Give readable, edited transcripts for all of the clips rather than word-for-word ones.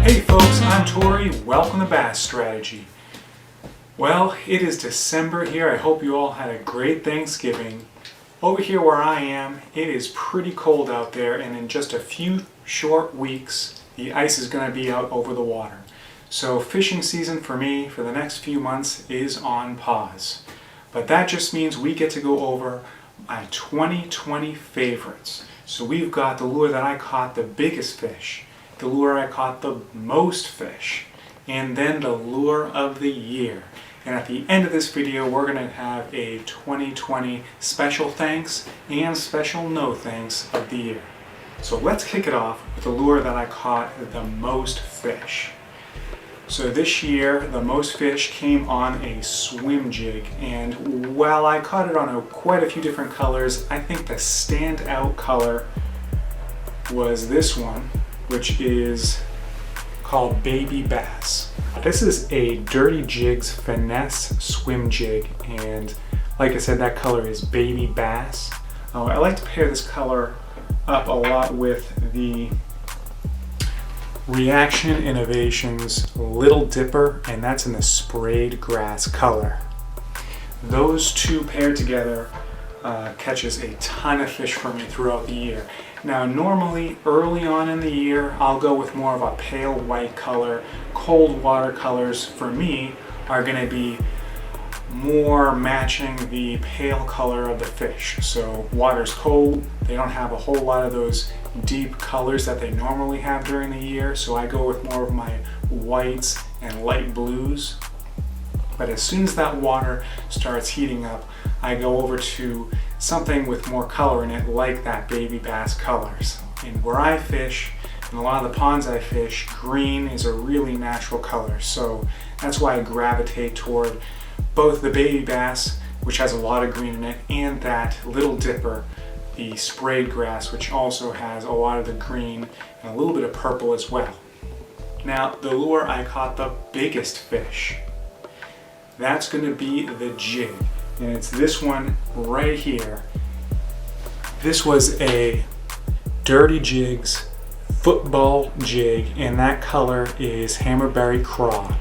Hey folks, I'm Tori. Welcome to Bass Strategy. Well, it is December here. I hope you all had a great Thanksgiving. Over here where I am, it is pretty cold out there, and in just a few short weeks, the ice is going to be out over the water. So fishing season for me for the next few months is on pause. But that just means we get to go over my 2020 favorites. So we've got the lure that I caught the biggest fish, the lure I caught the most fish, and then the lure of the year. And at the end of this video, we're going to have a 2020 special thanks and special no thanks of the year. So let's kick it off with the lure that I caught the most fish. So this year, the most fish came on a swim jig, and while I caught it on quite a few different colors, I think the standout color was this one, which is called Baby Bass. This is a Dirty Jigs Finesse swim jig, and like I said, that color is Baby Bass. I like to pair this color up a lot with the Reaction Innovations Little Dipper, and that's in the sprayed grass color. Those two paired together catches a ton of fish for me throughout the year. Now normally early on in the year I'll go with more of a pale white color. Cold water colors for me are going to be more matching the pale color of the fish. So water's cold, they don't have a whole lot of those deep colors that they normally have during the year, so I go with more of my whites and light blues. But as soon as that water starts heating up, I go over to something with more color in it, like that Baby Bass colors. And where I fish, in a lot of the ponds I fish, green is a really natural color. So that's why I gravitate toward both the Baby Bass, which has a lot of green in it, and that Little Dipper, the sprayed grass, which also has a lot of the green and a little bit of purple as well. Now, the lure I caught the biggest fish, that's going to be the jig, and it's this one right here. This was a Dirty Jigs football jig, and that color is Hammerbury Craw.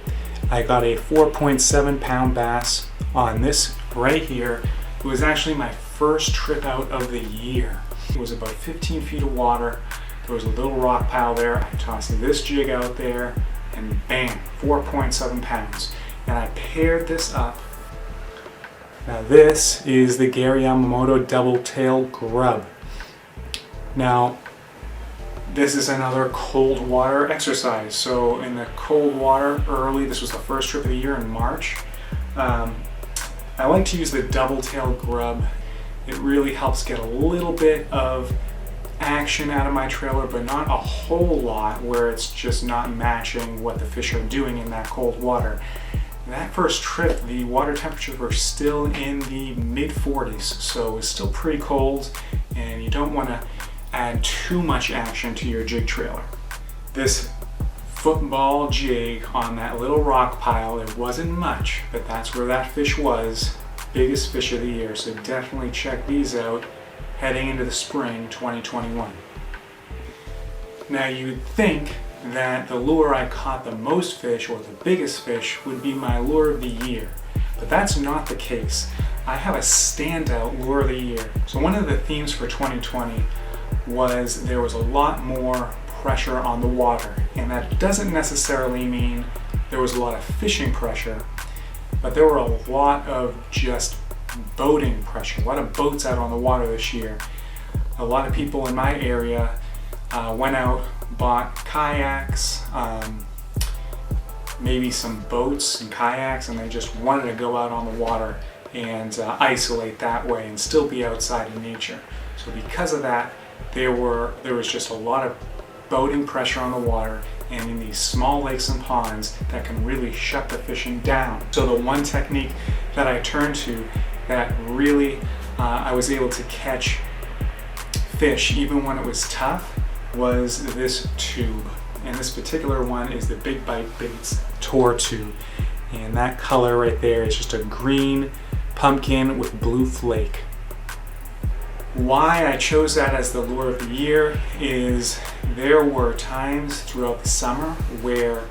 I got a 4.7 pound bass on this right here. It was actually my first trip out of the year. It was about 15 feet of water. There was a little rock pile there. I tossed this jig out there, and bam, 4.7 pounds. And I paired this up. Now this is the Yamamoto double tail grub. Now this is another cold water exercise. So in the cold water early, this was the first trip of the year in March. I like to use the double tail grub. It really helps get a little bit of action out of my trailer, but not a whole lot where it's just not matching what the fish are doing in that cold water. That first trip, the water temperatures were still in the mid-40s, so it was still pretty cold, and you don't want to add too much action to your jig trailer. This football jig on that little rock pile, it wasn't much, but that's where that fish was. Biggest fish of the year, so definitely check these out heading into the spring 2021. Now you'd think that the lure I caught the most fish, or the biggest fish, would be my lure of the year, but that's not the case. I have a standout lure of the year. So one of the themes for 2020 was there was a lot more pressure on the water, and that doesn't necessarily mean there was a lot of fishing pressure, but there were a lot of just boating pressure, a lot of boats out on the water this year. A lot of people in my area went out, bought kayaks, maybe some boats and kayaks, and they just wanted to go out on the water and isolate that way and still be outside in nature. So because of that, there was just a lot of boating pressure on the water, and in these small lakes and ponds that can really shut the fishing down. So the one technique that I turned to that really I was able to catch fish even when it was tough was this tube. And this particular one is the Big Bite Baits Tour Tube. And that color right there is just a green pumpkin with blue flake. Why I chose that as the lure of the year is There were times throughout the summer where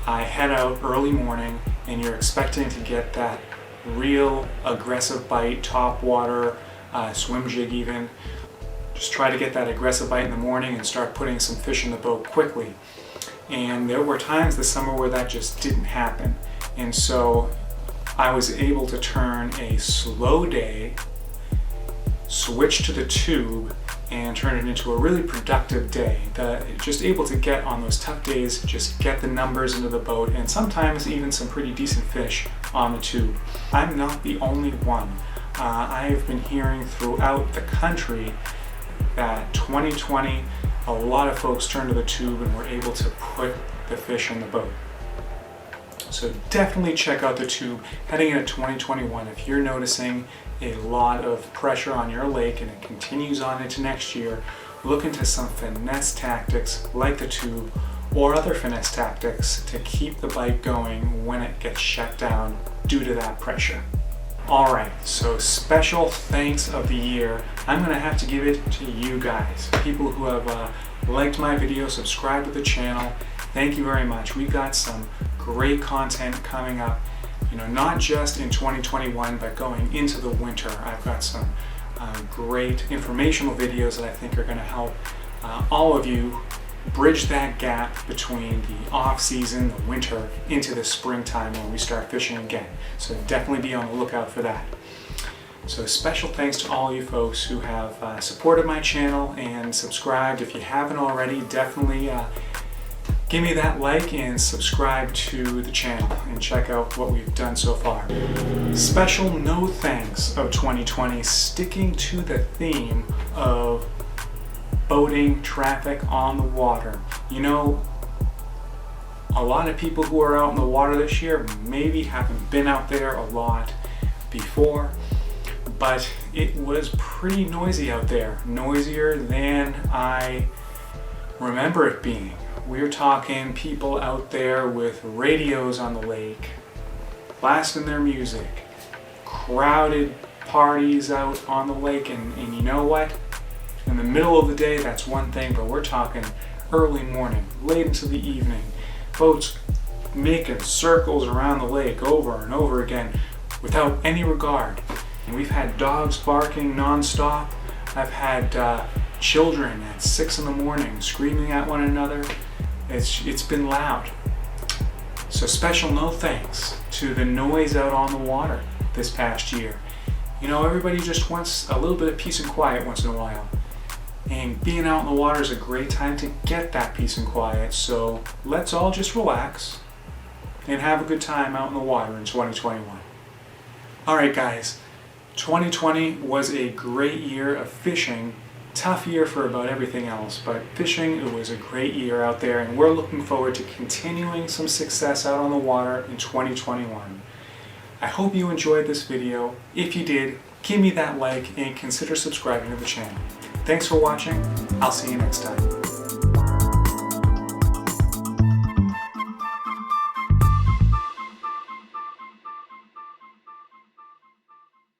I head out early morning and you're expecting to get that real aggressive bite, top water, swim jig even. Just try to get that aggressive bite in the morning and start putting some fish in the boat quickly. And there were times this summer where that just didn't happen. And so I was able to turn a slow day, switch to the tube, and turn it into a really productive day. Just able to get on those tough days, just get the numbers into the boat, and sometimes even some pretty decent fish on the tube. I'm not the only one. I've been hearing throughout the country that 2020, a lot of folks turned to the tube and were able to put the fish in the boat. So definitely check out the tube heading into 2021. If you're noticing a lot of pressure on your lake and it continues on into next year, look into some finesse tactics like the tube or other finesse tactics to keep the bite going when it gets shut down due to that pressure. Alright, so special thanks of the year, I'm going to have to give it to you guys. People who have liked my video, subscribed to the channel, thank you very much. We've got some great content coming up, not just in 2021, but going into the winter. I've got some great informational videos that I think are going to help all of you bridge that gap between the off season, the winter, into the springtime when we start fishing again. So definitely be on the lookout for that. So special thanks to all you folks who have supported my channel and subscribed. If you haven't already, definitely give me that like and subscribe to the channel and check out what we've done so far. Special no thanks of 2020, sticking to the theme of boating, traffic on the water. A lot of people who are out in the water this year maybe haven't been out there a lot before, but it was pretty noisy out there, noisier than I remember it being. We're talking people out there with radios on the lake, blasting their music, crowded parties out on the lake, and you know what? In the middle of the day, that's one thing, but we're talking early morning, late into the evening, boats making circles around the lake over and over again without any regard. And we've had dogs barking nonstop. I've had children at 6 in the morning screaming at one another. It's been loud. So special no thanks to the noise out on the water this past year. Everybody just wants a little bit of peace and quiet once in a while. And being out in the water is a great time to get that peace and quiet. So let's all just relax and have a good time out in the water in 2021. Alright guys, 2020 was a great year of fishing. Tough year for about everything else, but fishing, it was a great year out there, and we're looking forward to continuing some success out on the water in 2021. I hope you enjoyed this video. If you did, give me that like and consider subscribing to the channel. Thanks for watching. I'll see you next time.